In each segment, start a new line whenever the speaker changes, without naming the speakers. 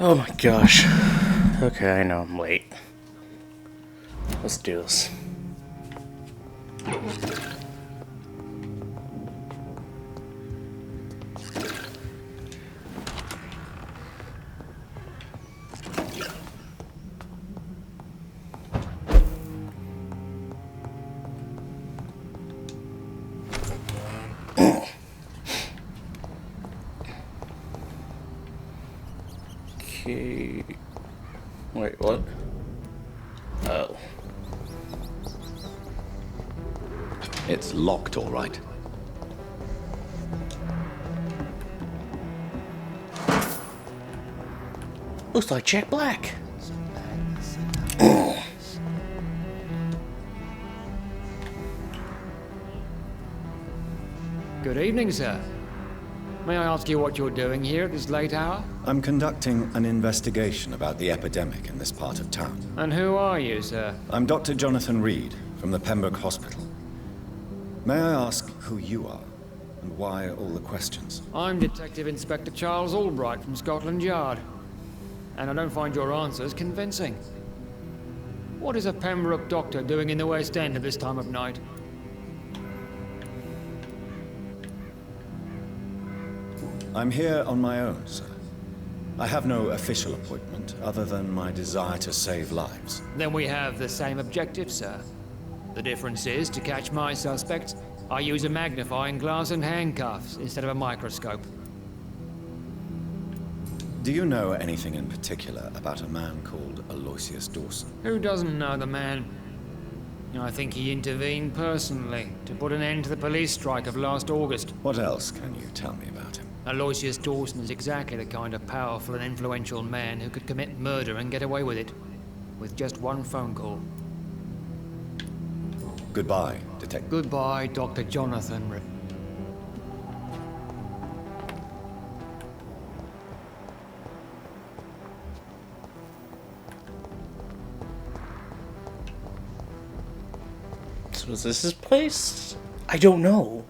Oh my gosh. Okay, I know I'm late. Let's do this. Okay. Wait, what? Oh.
It's locked, all right.
Looks like Jack Black.
Good evening, sir. May I ask you what you're doing here at this late hour?
I'm conducting an investigation about the epidemic in this part of town.
And who are you, sir?
I'm Dr. Jonathan Reed from the Pembroke Hospital. May I ask who you are and why all the questions?
I'm Detective Inspector Charles Albright from Scotland Yard. And I don't find your answers convincing. What is a Pembroke doctor doing in the West End at this time of night?
I'm here on my own, sir. I have no official appointment other than my desire to save lives.
Then we have the same objective, sir. The difference is, to catch my suspects, I use a magnifying glass and handcuffs instead of a microscope.
Do you know anything in particular about a man called Aloysius Dawson?
Who doesn't know the man? I think he intervened personally to put an end to the police strike of last August.
What else can you tell me about him?
Aloysius Dawson is exactly the kind of powerful and influential man who could commit murder and get away with it, with just one phone call.
Goodbye, Detective.
Goodbye, Dr. Jonathan.
So is this his place? I don't know.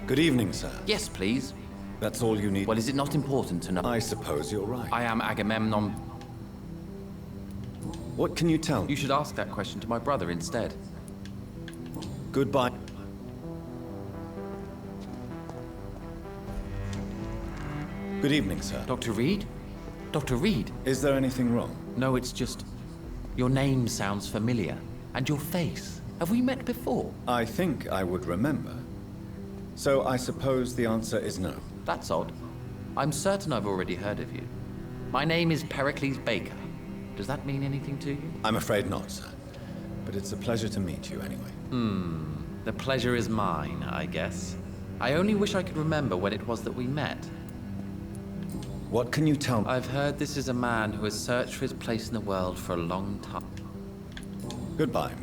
Good evening, sir.
Yes, please.
That's all you need?
Well, is it not important to know?
I suppose you're right.
I am Agamemnon.
What can you tell me?
You should ask that question to my brother instead.
Goodbye. Good evening, sir.
Dr. Reed? Dr. Reed?
Is there anything wrong?
No, it's just... Your name sounds familiar. And your face. Have we met before?
I think I would remember. So I suppose the answer is no.
That's odd. I'm certain I've already heard of you. My name is Pericles Baker. Does that mean anything to you?
I'm afraid not, sir. But it's a pleasure to meet you anyway.
The pleasure is mine, I guess. I only wish I could remember when it was that we met.
What can you tell me?
I've heard this is a man who has searched for his place in the world for a long time.
Goodbye.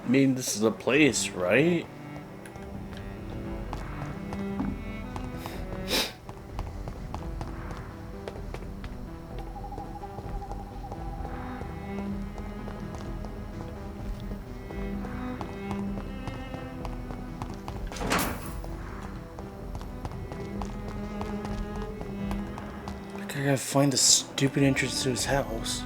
I mean, this is a place, right? I gotta find the stupid entrance to his house.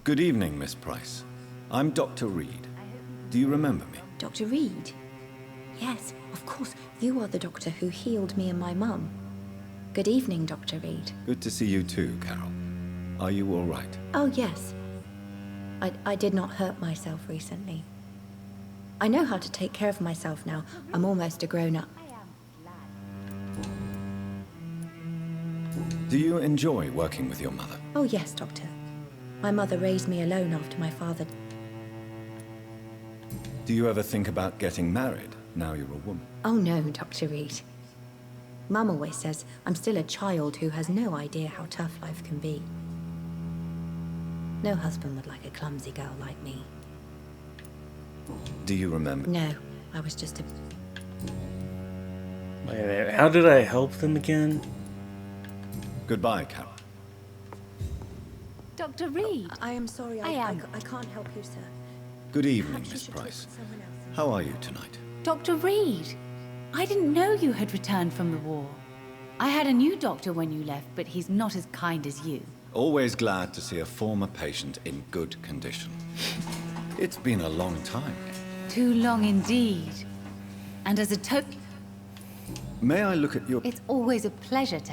Good evening, Miss Price. I'm Dr. Reed. Do you remember me?
Dr. Reed? Yes, of course. You are the doctor who healed me and my mum. Good evening, Dr. Reed.
Good to see you too, Carol. Are you all right?
Oh, yes. I did not hurt myself recently. I know how to take care of myself now. I'm almost a grown-up.
Do you enjoy working with your mother?
Oh, yes, Doctor. My mother raised me alone after my father...
Do you ever think about getting married, now you're a woman?
Oh, no, Dr. Reed. Mum always says I'm still a child who has no idea how tough life can be. No husband would like a clumsy girl like me.
Do you remember?
No, I was just a...
Wait a minute, how did I help them again?
Goodbye, Carol.
Dr. Reed.
I am sorry,
I am.
I can't help you, sir.
Good evening,
Perhaps you
Miss
should talk
Price.
to someone else.
How are you tonight?
Dr. Reed. I didn't know you had returned from the war. I had a new doctor when you left, but he's not as kind as you.
Always glad to see a former patient in good condition. It's been a long time.
Too long indeed. And as a token,
May I look at your...
it's always a pleasure to...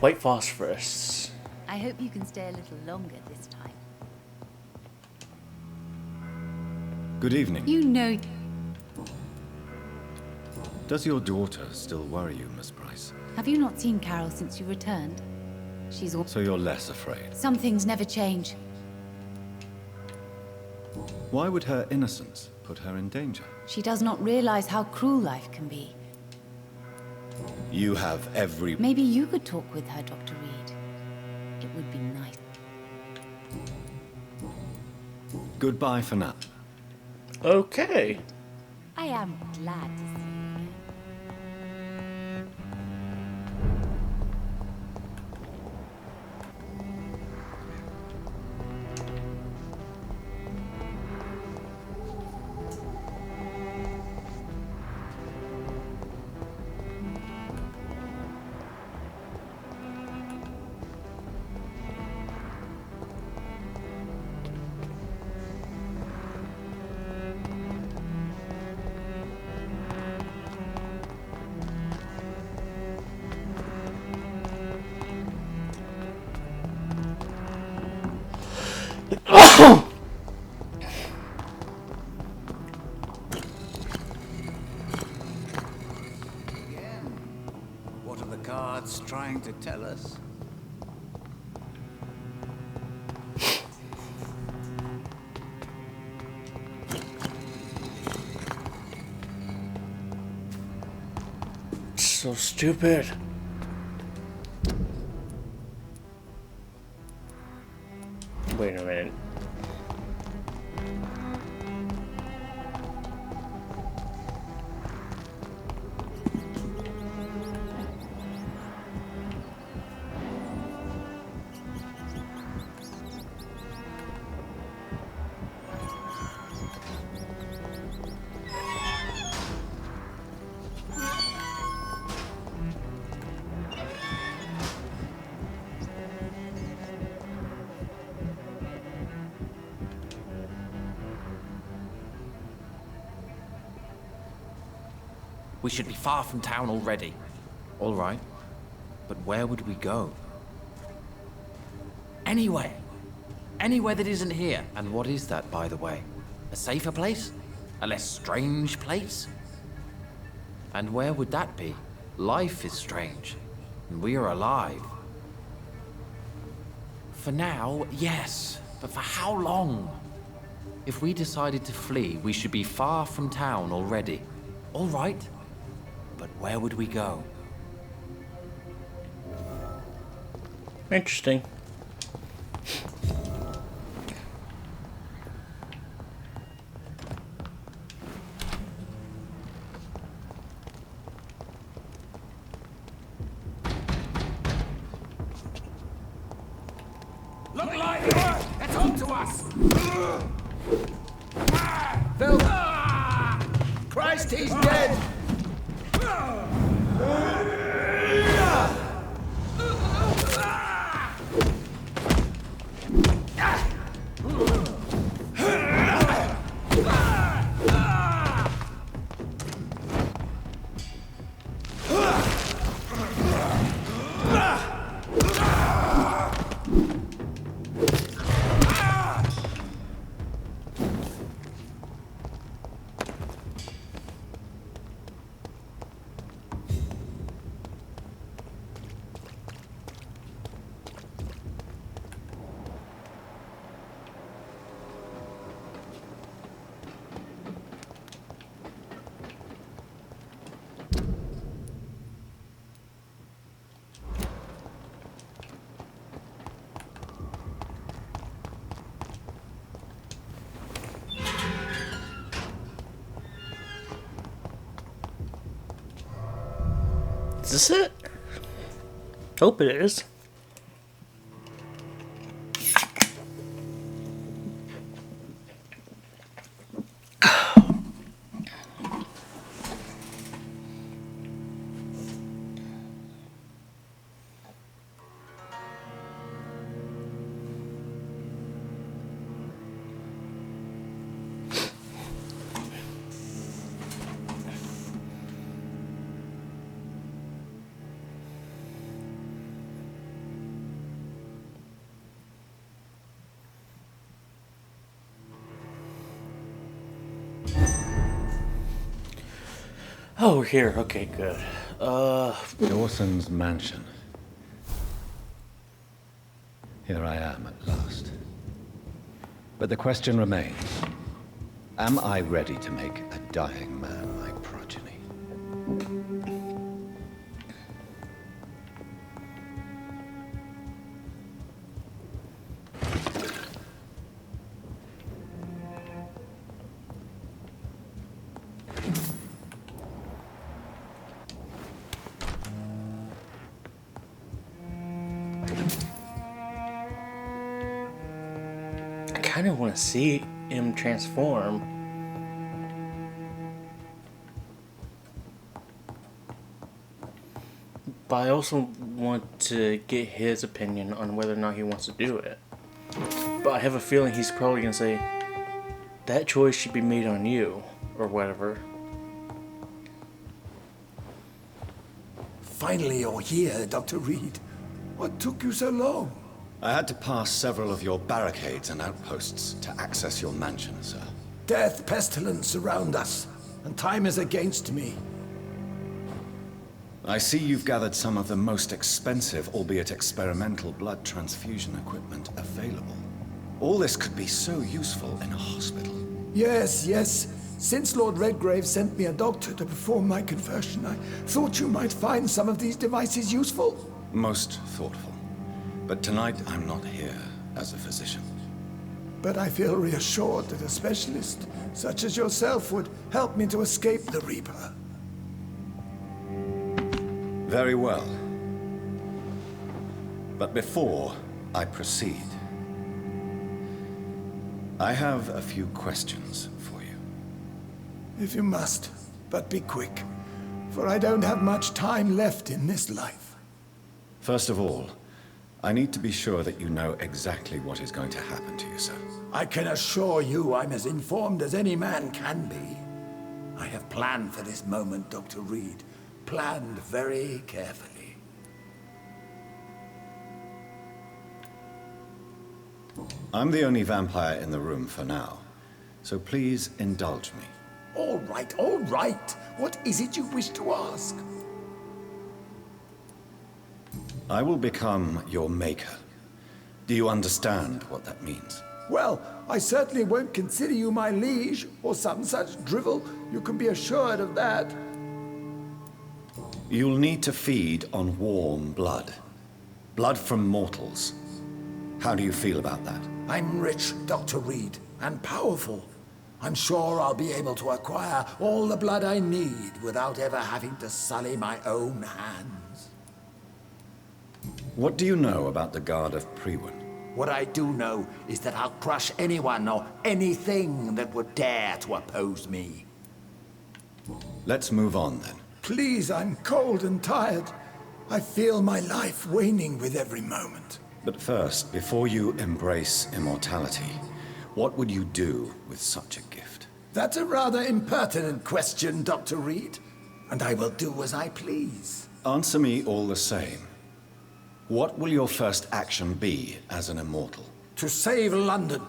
White phosphorus.
I hope you can stay a little longer this time.
Good evening.
You know...
Does your daughter still worry you, Miss Price?
Have you not seen Carol since you returned? She's all...
So you're less afraid.
Some things never change.
Why would her innocence put her in danger?
She does not realize how cruel life can be.
You have every...
Maybe you could talk with her, Dr. Reed. It would be nice.
Goodbye for now.
Okay.
I am glad to see you again.
What are the cards trying to tell us?
So stupid. Wait a minute.
We should be far from town already. All right. But where would we go? Anywhere. Anywhere that isn't here. And what is that, by the way? A safer place? A less strange place? And where would that be? Life is strange. and we are alive. For now, yes, but for how long? If we decided to flee, we should be far from town already. All right, but where would we go?
Interesting.
Look like it's up to us!
Phil!
Christ, he's dead!
Is this it? Hope it is. Oh, we're here. Okay, good.
Dawson's mansion. Here I am at last. But the question remains, am I ready to make a dying man my progeny?
I kind of want to see him transform. But I also want to get his opinion on whether or not he wants to do it. But I have a feeling he's probably going to say, that choice should be made on you, or whatever.
Finally, you're here, Dr. Reed. What took you so long?
I had to pass several of your barricades and outposts to access your mansion, sir.
Death, pestilence surround us, and time is against me.
I see you've gathered some of the most expensive, albeit experimental, blood transfusion equipment available. All this could be so useful in a hospital.
Yes, yes. Since Lord Redgrave sent me a doctor to perform my conversion, I thought you might find some of these devices useful.
Most thoughtful. But tonight, I'm not here as a physician.
But I feel reassured that a specialist such as yourself would help me to escape the Reaper.
Very well. But before I proceed, I have a few questions for you.
If you must, but be quick, for I don't have much time left in this life.
First of all, I need to be sure that you know exactly what is going to happen to you, sir.
I can assure you I'm as informed as any man can be. I have planned for this moment, Dr. Reed. Planned very carefully.
I'm the only vampire in the room for now, so please indulge me.
All right, all right. What is it you wish to ask?
I will become your maker. Do you understand what that means?
Well, I certainly won't consider you my liege, or some such drivel. You can be assured of that.
You'll need to feed on warm blood. Blood from mortals. How do you feel about that?
I'm rich, Dr. Reed, and powerful. I'm sure I'll be able to acquire all the blood I need without ever having to sully my own hands.
What do you know about the Guard of Priwen?
What I do know is that I'll crush anyone or anything that would dare to oppose me.
Let's move on then.
Please, I'm cold and tired. I feel my life waning with every moment.
But first, before you embrace immortality, what would you do with such a gift?
That's a rather impertinent question, Dr. Reed. And I will do as I please.
Answer me all the same. What will your first action be as an immortal?
To save London,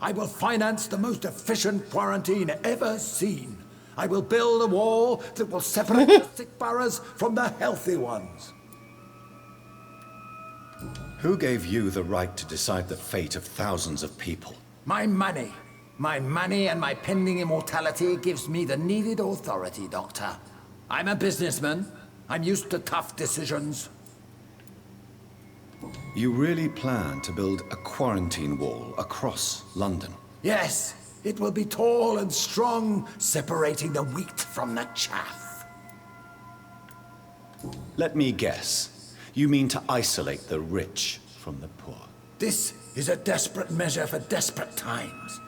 I will finance the most efficient quarantine ever seen. I will build a wall that will separate the sick boroughs from the healthy ones.
Who gave you the right to decide the fate of thousands of people?
My money. My money and my pending immortality gives me the needed authority, Doctor. I'm a businessman. I'm used to tough decisions.
You really plan to build a quarantine wall across London?
Yes, it will be tall and strong, separating the wheat from the chaff.
Let me guess. You mean to isolate the rich from the poor?
This is a desperate measure for desperate times.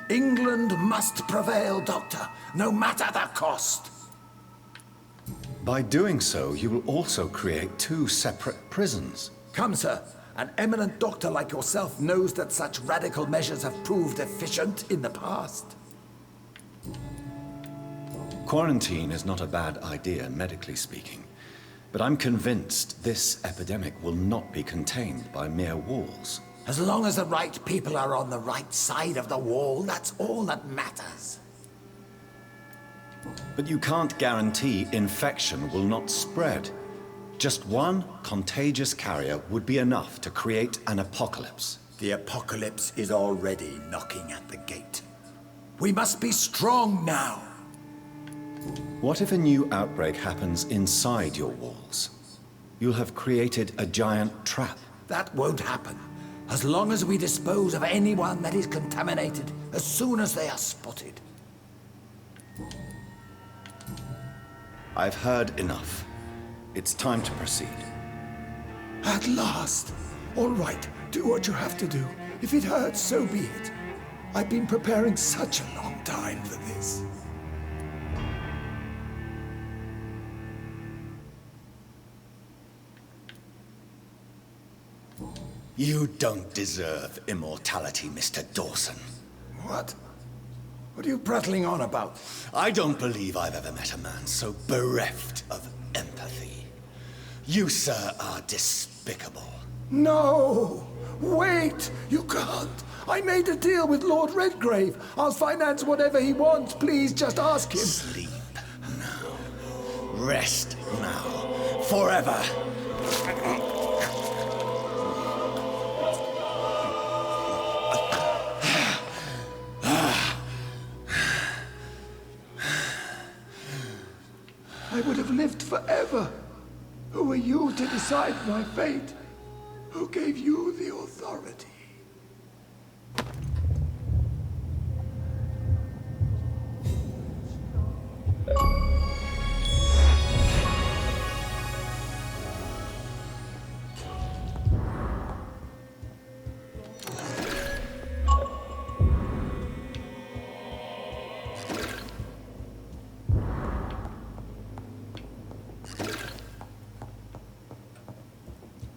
England must prevail, Doctor, no matter the cost.
By doing so, you will also create two separate prisons.
Come, sir. An eminent doctor like yourself knows that such radical measures have proved efficient in the past.
Quarantine is not a bad idea, medically speaking. But I'm convinced this epidemic will not be contained by mere walls.
As long as the right people are on the right side of the wall, that's all that matters.
But you can't guarantee infection will not spread. Just one contagious carrier would be enough to create an apocalypse.
The apocalypse is already knocking at the gate. We must be strong now.
What if a new outbreak happens inside your walls? You'll have created a giant trap.
That won't happen. As long as we dispose of anyone that is contaminated as soon as they are spotted.
I've heard enough. It's time to proceed.
At last! All right, do what you have to do. If it hurts, so be it. I've been preparing such a long time for this.
You don't deserve immortality, Mr. Dawson.
What? What are you prattling on about?
I don't believe I've ever met a man so bereft of empathy. You, sir, are despicable.
No! Wait! You can't! I made a deal with Lord Redgrave. I'll finance whatever he wants. Please, just ask him.
Sleep now. Rest now. Forever.
I would have lived forever. Who are you to decide my fate? Who gave you the authority?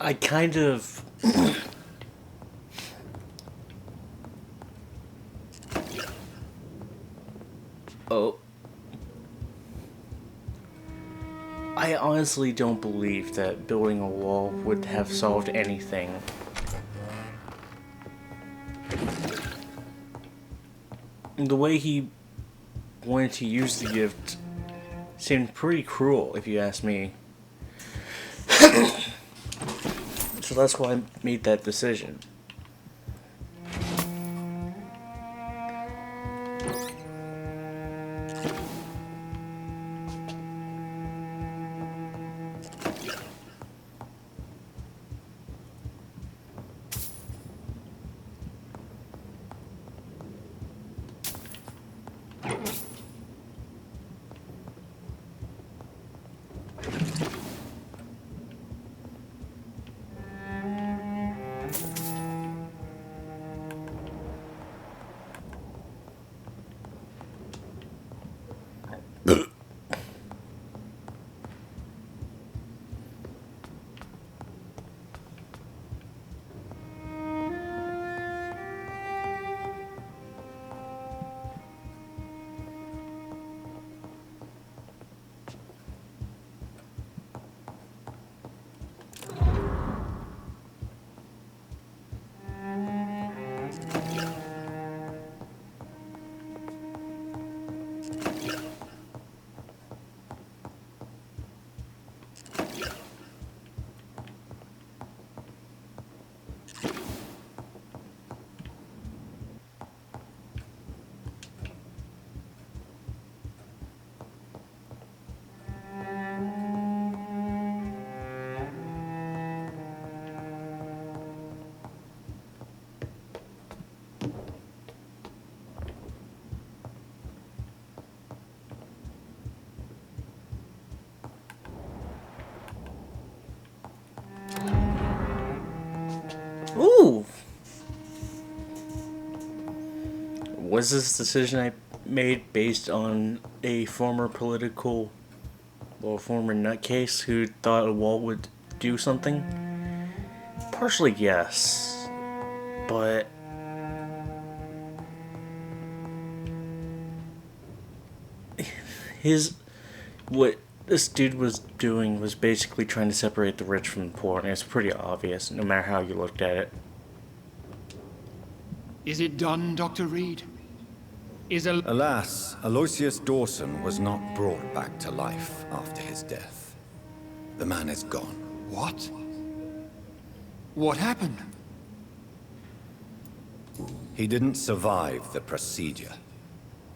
I kind of... Oh. I honestly don't believe that building a wall would have solved anything. The way he wanted to use the gift seemed pretty cruel, if you ask me. So that's why I made that decision. Ooh! Was this decision I made based on a former political, well, former nutcase who thought a wall would do something? Partially, yes. But what this dude was doing was basically trying to separate the rich from the poor, and it's pretty obvious, no matter how you looked at it.
Is it done, Dr. Reed?
Alas, Aloysius Dawson was not brought back to life after his death. The man is gone.
What? What happened?
He didn't survive the procedure.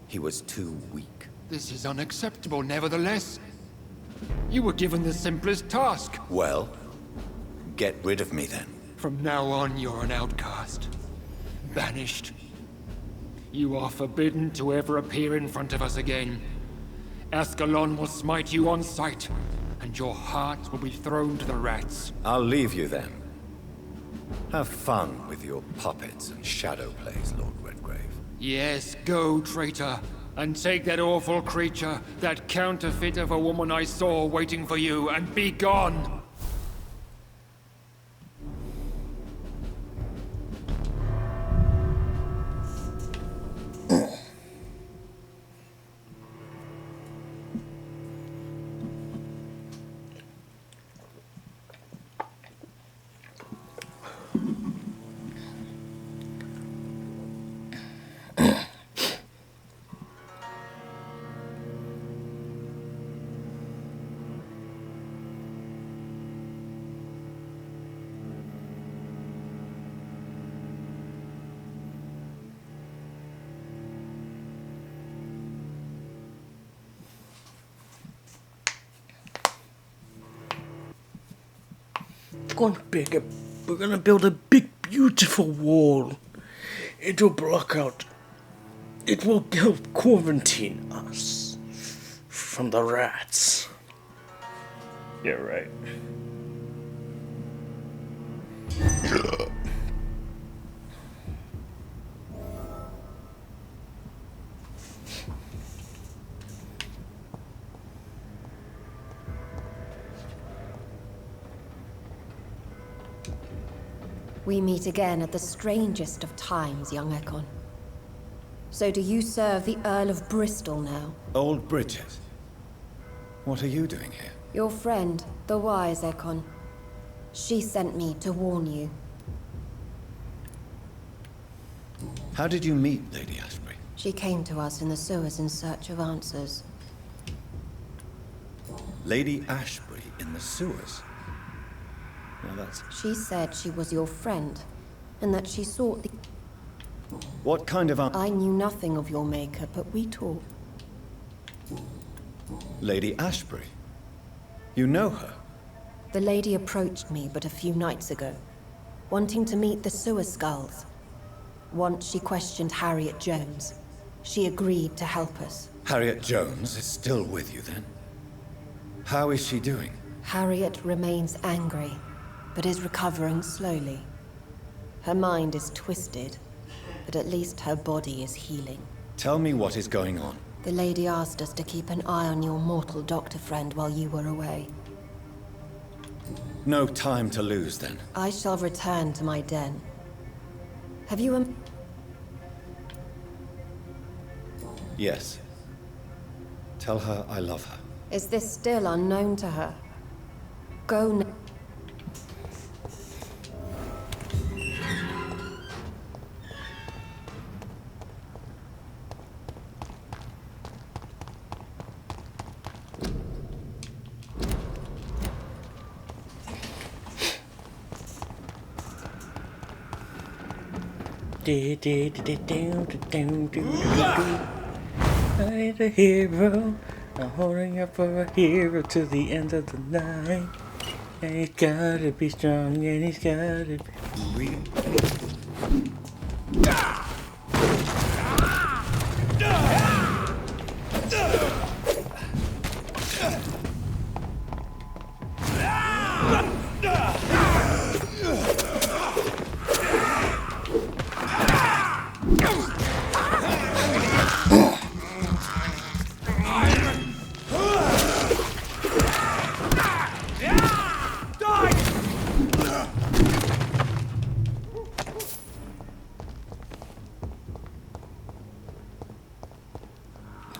He was too weak.
This is unacceptable, nevertheless. You were given the simplest task.
Well, get rid of me then.
From now on, you're an outcast. Banished. You are forbidden to ever appear in front of us again. Ascalon will smite you on sight, and your heart will be thrown to the rats.
I'll leave you then. Have fun with your puppets and shadow plays, Lord Redgrave.
Yes, go, traitor, and take that awful creature, that counterfeit of a woman I saw waiting for you, and be gone!
We're gonna build a big, beautiful wall. It will block out. It will help quarantine us from the rats. Yeah, right.
We meet again at the strangest of times, young Ekon. So do you serve the Earl of Bristol now?
Old Bridget, what are you doing here?
Your friend, the wise Ekon. She sent me to warn you.
How did you meet Lady Ashbury?
She came to us in the sewers in search of answers.
Lady Ashbury in the sewers? Well, that's...
She said she was your friend, and that she sought the...
What kind of...
I knew nothing of your maker, but we talked.
Lady Ashbury? You know her?
The lady approached me but a few nights ago, wanting to meet the sewer skulls. Once she questioned Harriet Jones. She agreed to help us.
Harriet Jones is still with you, then? How is she doing?
Harriet remains angry, but is recovering slowly. Her mind is twisted, but at least her body is healing.
Tell me what is going on.
The lady asked us to keep an eye on your mortal doctor friend while you were away.
No time to lose, then.
I shall return to my den. Have you
Yes. Tell her I love her.
Is this still unknown to her? Go now.
I need a hero. I'm holding up for a hero to the end of the night. And he's gotta be strong, and he's gotta be.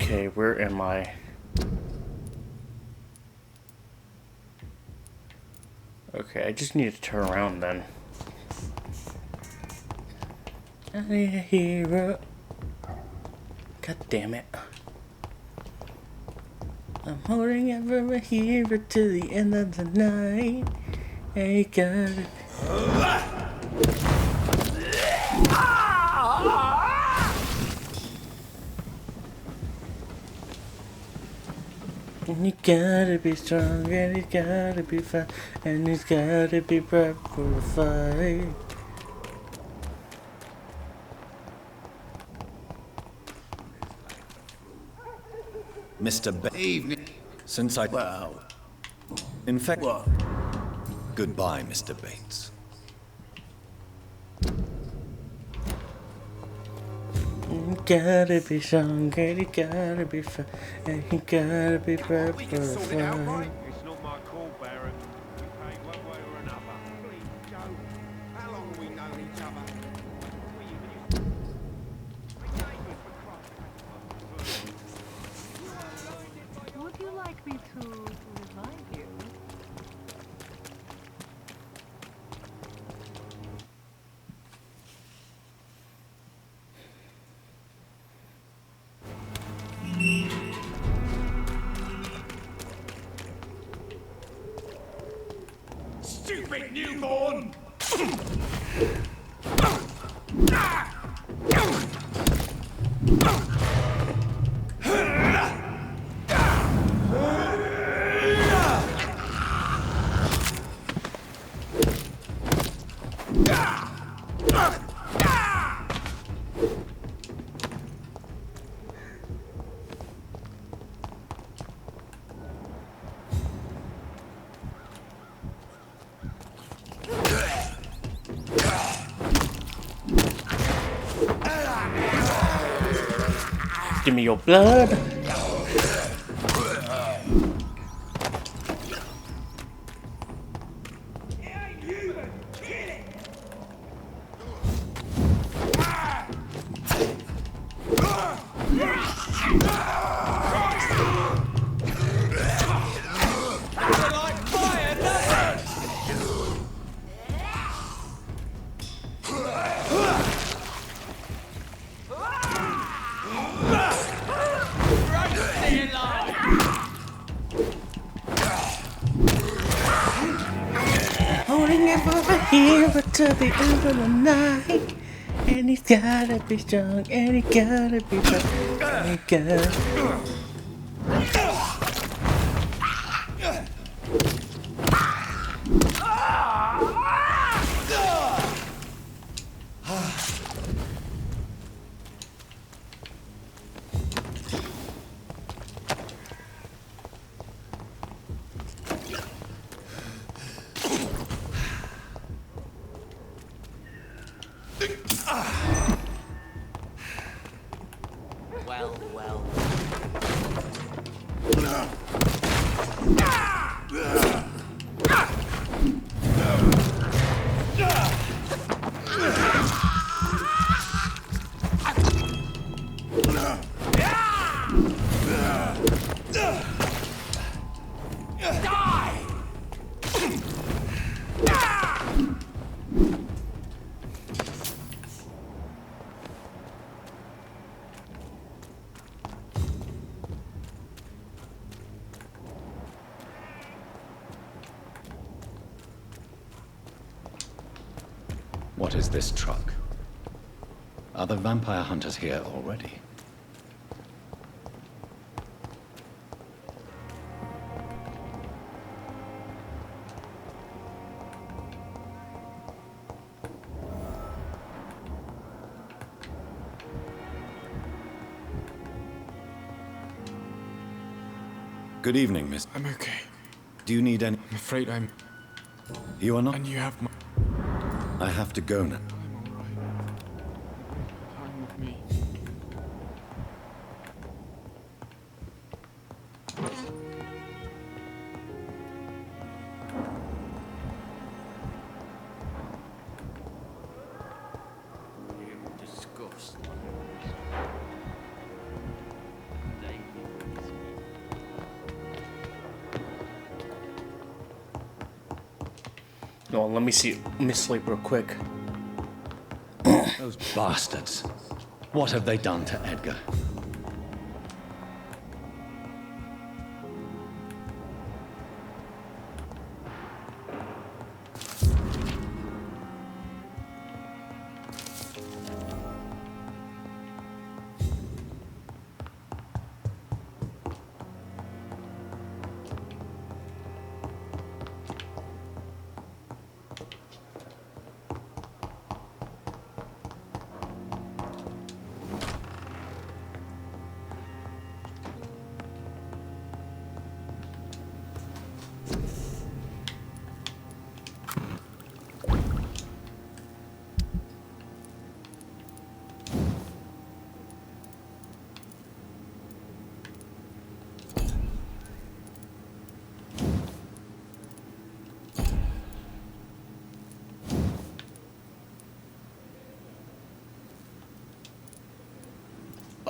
Okay, where am I? Okay, I just need to turn around then. I need a hero. God damn it. I'm holding out for a hero to the end of the night. Hey, God. And you gotta be strong, and you gotta be fine, and he's gotta be prep for a fight.
Mr.
Evening.
Since I...
Well,
In fact...
what?
Goodbye, Mr. Bates.
You gotta be strong, and you gotta be fine, and you gotta be prep for a fight.
It's not my call, Barrett. We pay one way or another. Please, Joe. How long have we known each other? We even used to... We're neighbours, for Christ's sake.
Would you like me to revive you?
Stupid newborn!
Give me your blood. hero to the end of the night. And he's gotta be strong, and he gotta be strong. And he gotta...
Well.
What is this truck? Are the vampire hunters here already? Good evening, miss.
I'm okay.
Do you need any...
I'm afraid I'm...
You are not...
And you have my...
I have to go now.
I'm alright. Fine with me.
No, let me see. Let me sleep real quick.
Those bastards. What have they done to Edgar?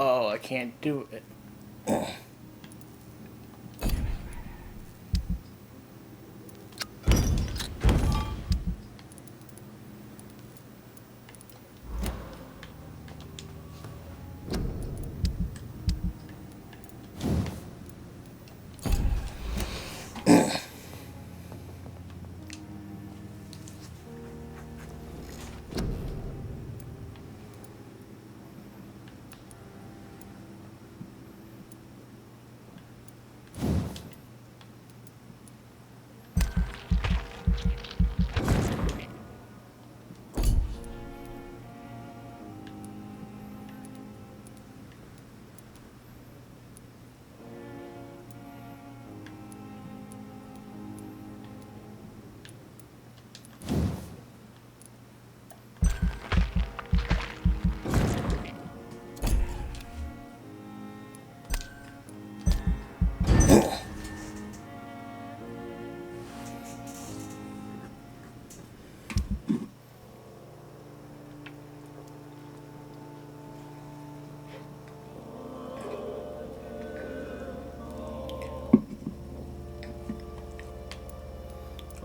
Oh, I can't do it.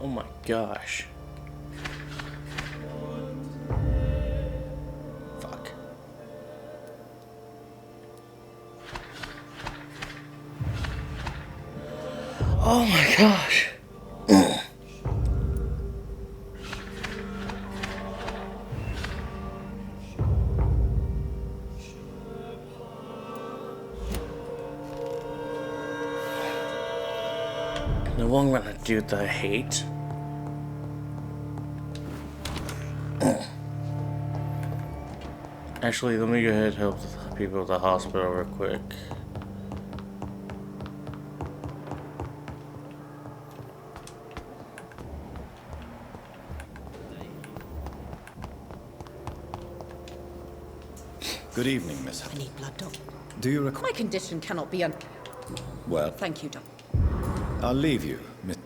Oh my gosh. Fuck. Oh my gosh. the one gonna do that I hate. Actually, let me go ahead and help the people at the hospital real quick.
Good evening, Miss.
I need blood, Doc.
Do you require...
My condition cannot be un...
Well,
Thank you, Doc.
I'll leave you, Miss...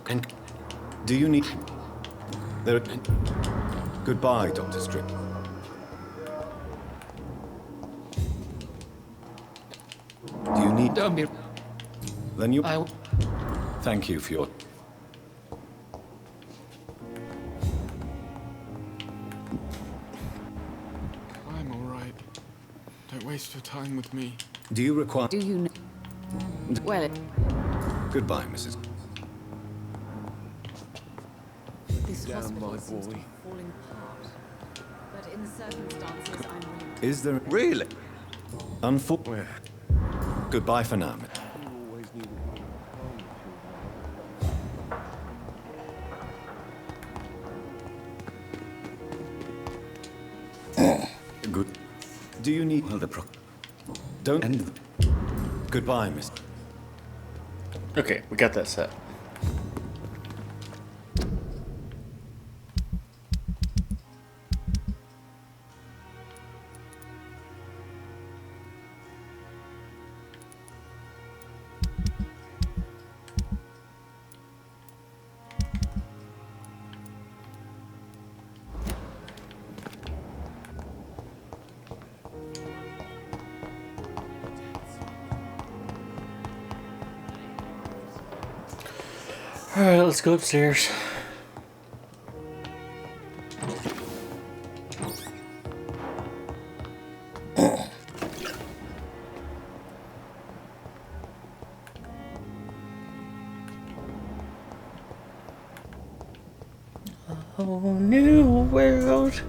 And do you need... There... Goodbye, Dr. Strick. Do you need...
Don't be...
Then you... Thank you for your...
I'm alright. Don't waste your time with me.
Do you require...
Do you know? Well,
Goodbye, Mrs.
this hospital seems to be falling apart. But in the circumstances, I'm willing to...
Is there...
Really?
Unfortunately... Goodbye for now. Good. Do you need... Well, the pro... Don't end... Goodbye, Miss...
Okay, we got that set. Alright, let's go upstairs. A whole new world.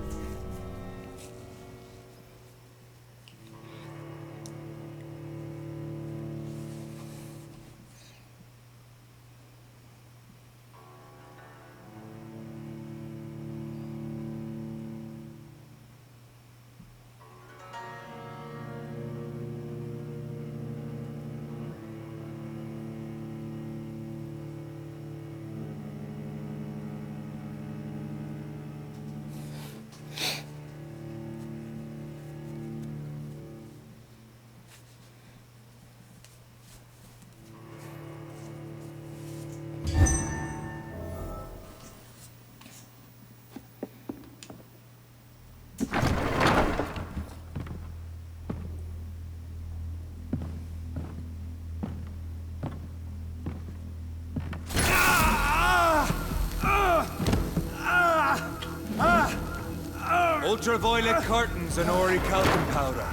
Ultraviolet curtains and orichalcum powder.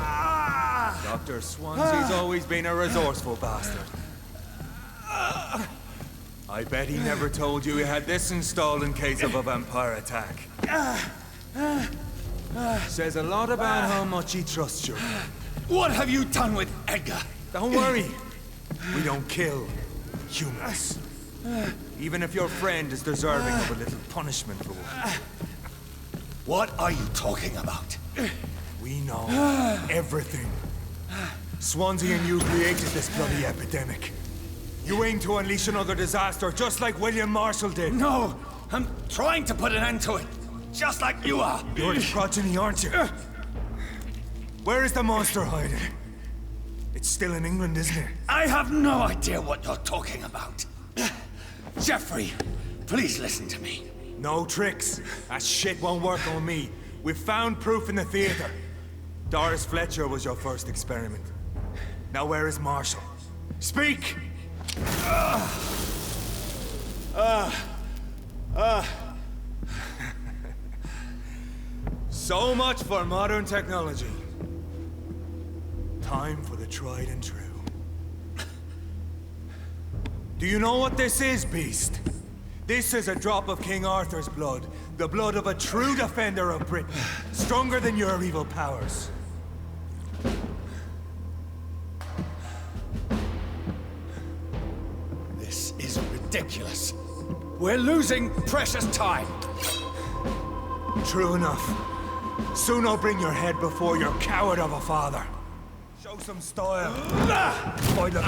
Dr. Swansea's always been a resourceful bastard. I bet he never told you he had this installed in case of a vampire attack. Says a lot about how much he trusts you.
What have you done with Edgar?
Don't worry. We don't kill humans. Even if your friend is deserving of a little punishment for what.
What are you talking about?
We know everything. Swansea and you created this bloody epidemic. You aim to unleash another disaster, just like William Marshall did.
No, I'm trying to put an end to it, just like you are.
You're the progeny, aren't you? Where is the monster hiding? It's still in England, isn't it?
I have no idea what you're talking about. Jeffrey, please listen to me.
No tricks. That shit won't work on me. We've found proof in the theater. Doris Fletcher was your first experiment. Now where is Marshall? Speak! So much for modern technology. Time for the tried and true. Do you know what this is, beast? This is a drop of King Arthur's blood. The blood of a true defender of Britain. Stronger than your evil powers.
This is ridiculous. We're losing precious time.
True enough. Soon I'll bring your head before your coward of a father. Show some style. By the...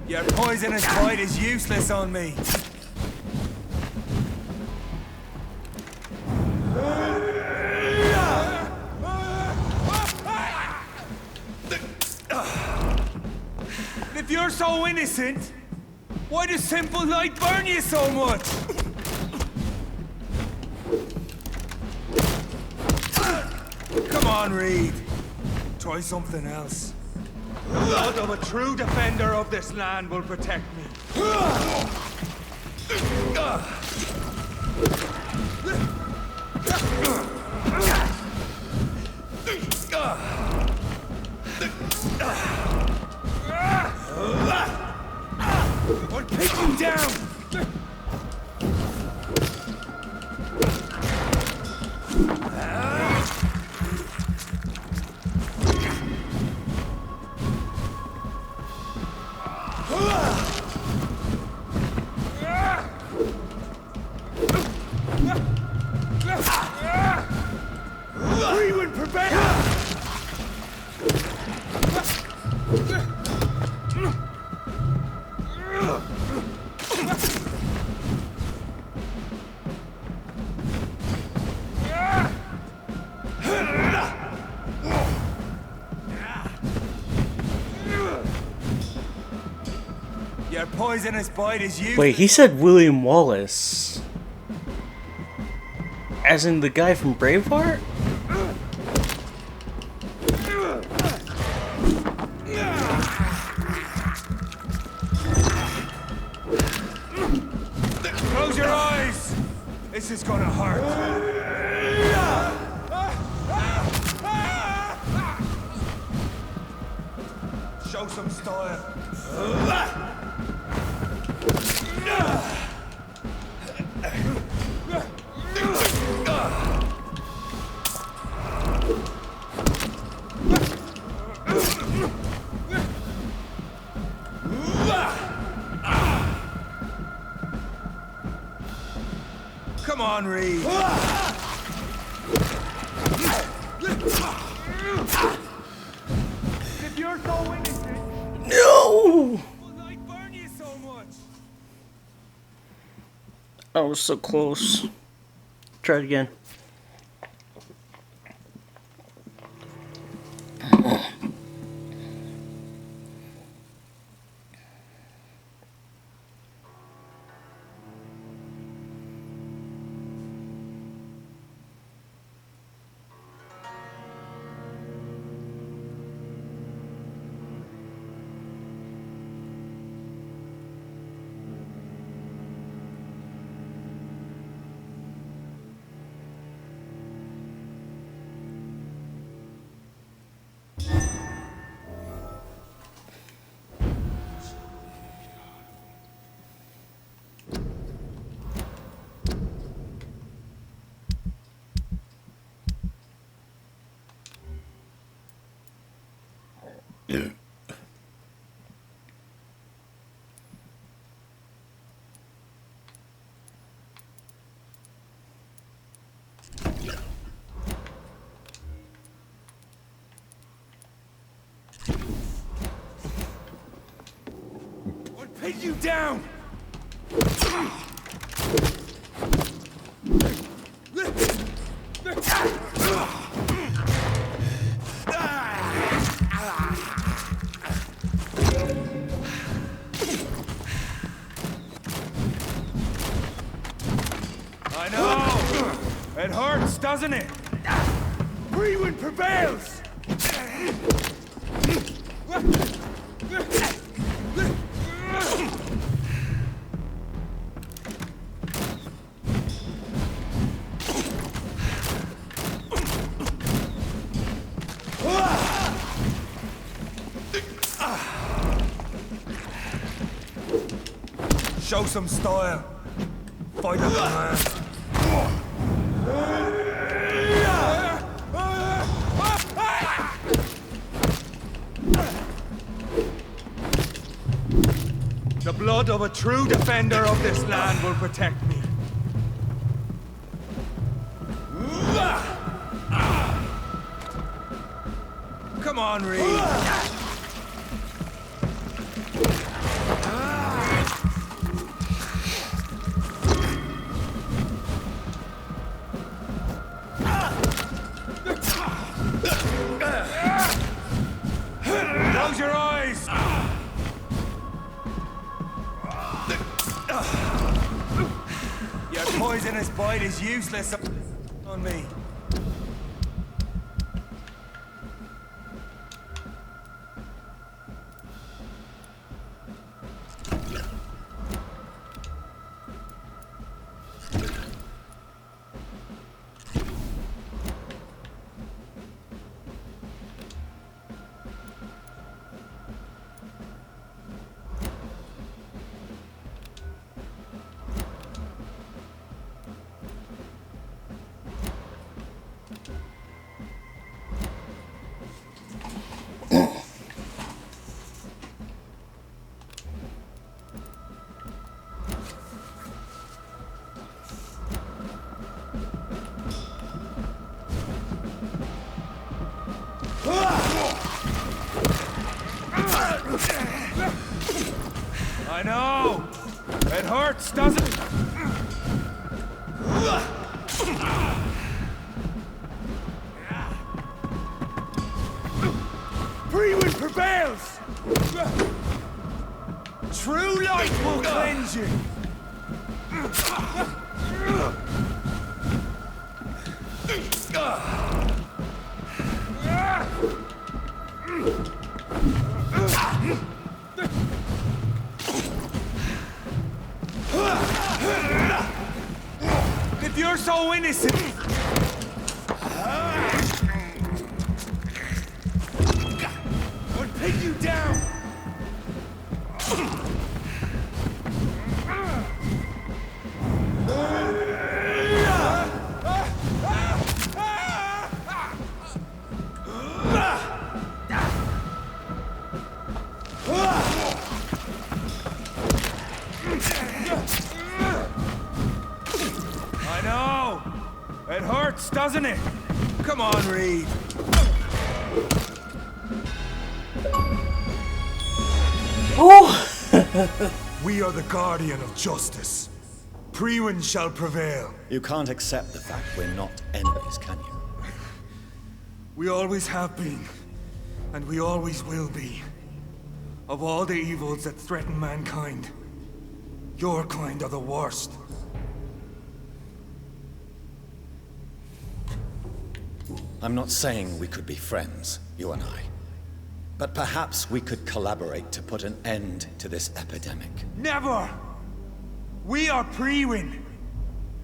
Your poisonous bite is useless on me. If you're so innocent, why does simple light burn you so much? Come on, Reed. Try something else. The blood of a true defender of this land will protect me. I'll take you down! We would prevent. Your poisonous bite is useless.
Wait, he said William Wallace. As in the guy from Braveheart?
Close your eyes! This is gonna hurt. Show some style. Come on, Reed. If you're so innocent,
No!
will I burn you so much?
I was so close. Try it again.
I'll pin you down! I know! It hurts, doesn't it? Freewind prevails! Show some style. Fight at the hand. The blood of a true defender of this land will protect me. Come on, Reed. Close your eyes! Your poisonous bite is useless on me. I know! It hurts, doesn't it? Freewind prevails! True light will cleanse you! If you're so innocent, I'll pin you down. I know. It hurts, doesn't it? Come on, Reed.
Oh!
We are the guardian of justice. Freewind shall prevail.
You can't accept the fact we're not enemies, can you?
We always have been, and we always will be. Of all the evils that threaten mankind, your kind are the worst.
I'm not saying we could be friends, you and I. But perhaps we could collaborate to put an end to this epidemic.
Never! We are Freewind.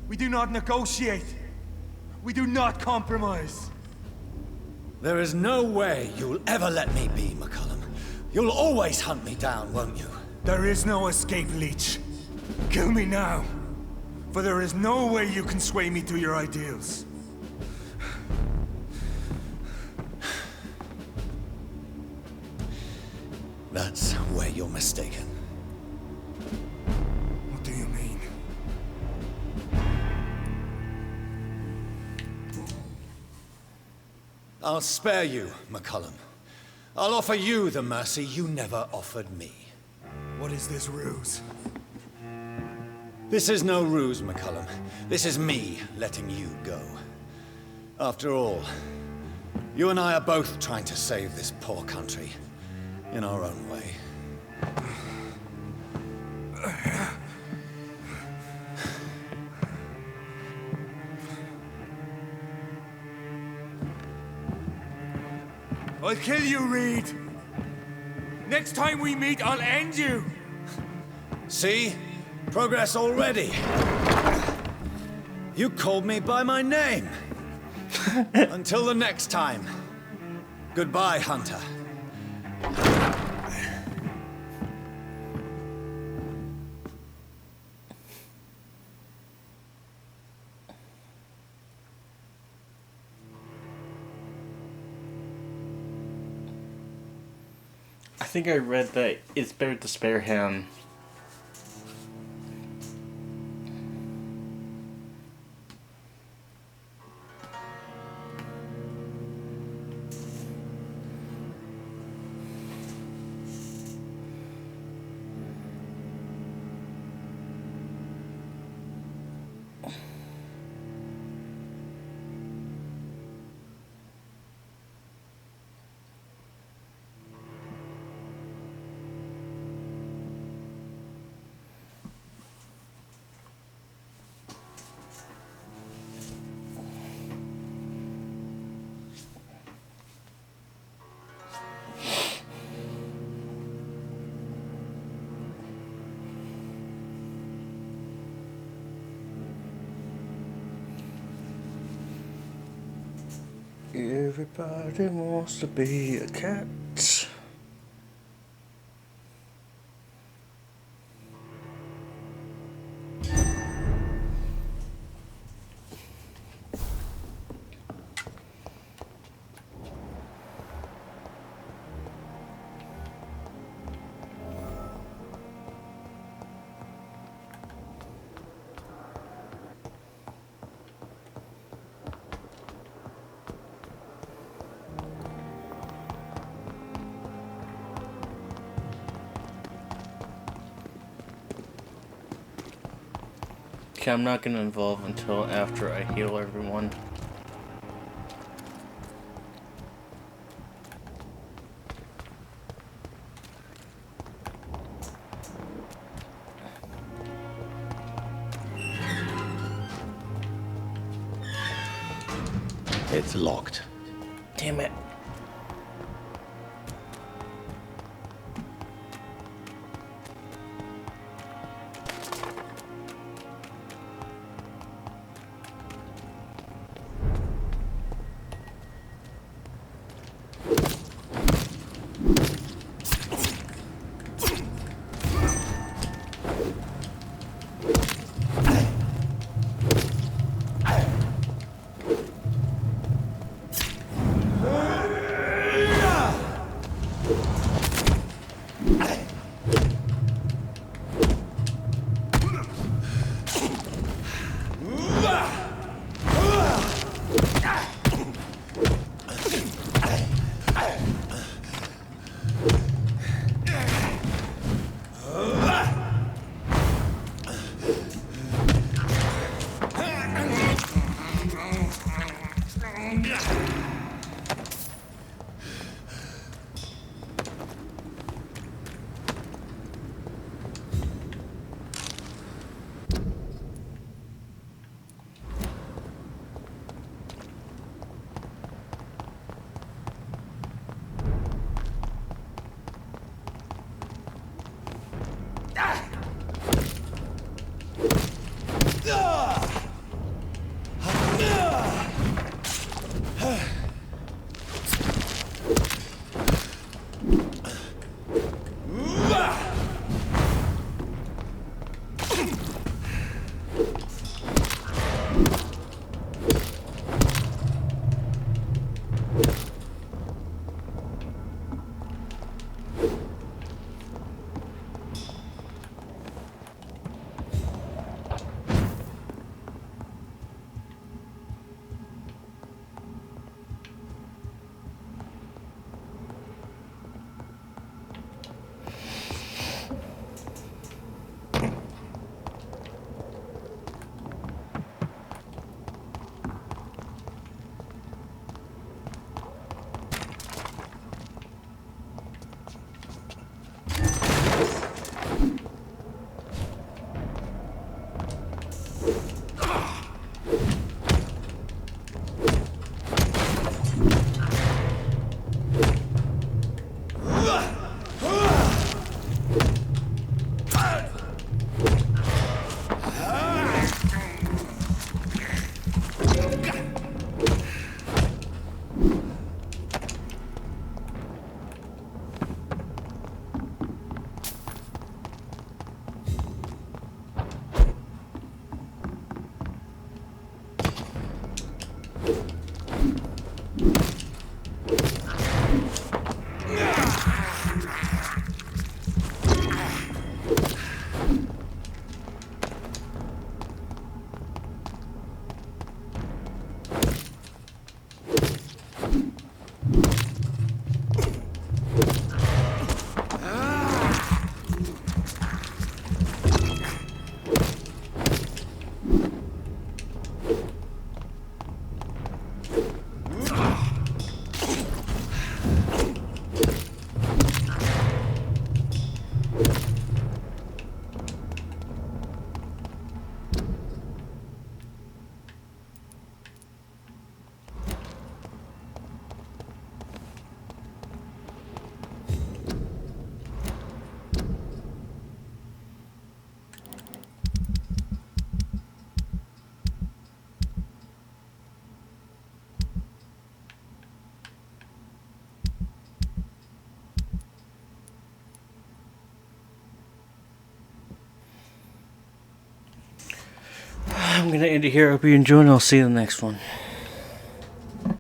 We do not negotiate. We do not compromise.
There is no way you'll ever let me be, McCullum. You'll always hunt me down, won't you?
There is no escape, Leech. Kill me now. For there is no way you can sway me to your ideals.
That's where you're mistaken.
What do you mean?
I'll spare you, McCullum. I'll offer you the mercy you never offered me.
What is this ruse?
This is no ruse, McCullum. This is me letting you go. After all, you and I are both trying to save this poor country in our own way.
I'll kill you, Reed. Next time we meet, I'll end you.
See? Progress already. You called me by my name. Until the next time. Goodbye, Hunter.
I think I read that it's better to spare him. Everybody wants to be a cat. Okay, I'm not gonna involve until after I heal everyone.
It's locked.
Damn it. I'm gonna end it here. Hope you enjoyed, and I'll see you in the next one.